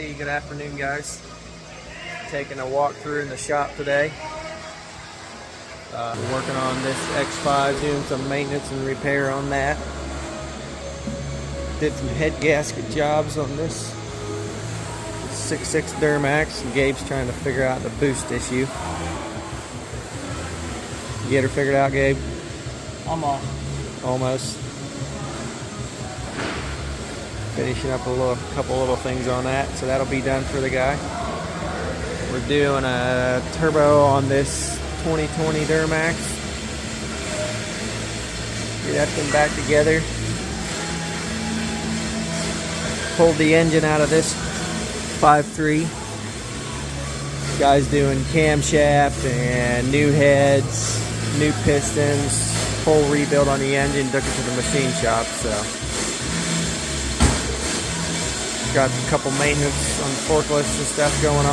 Hey, good afternoon, guys. Taking a walk through in the shop today. We're working on this X5, doing some maintenance and repair on that. Did some head gasket jobs on this 6.6 Duramax. And Gabe's trying to figure out the boost issue. You get her figured out, Gabe? Almost. Finishing up a couple little things on that, so that'll be done for the guy. We're doing a turbo on this 2020 Duramax. Get that thing back together. Pulled the engine out of this 5.3. Guy's doing camshaft and new heads, new pistons, full rebuild on the engine. Took it to the machine shop, so. Got a couple maintenance on the forklifts and stuff going on.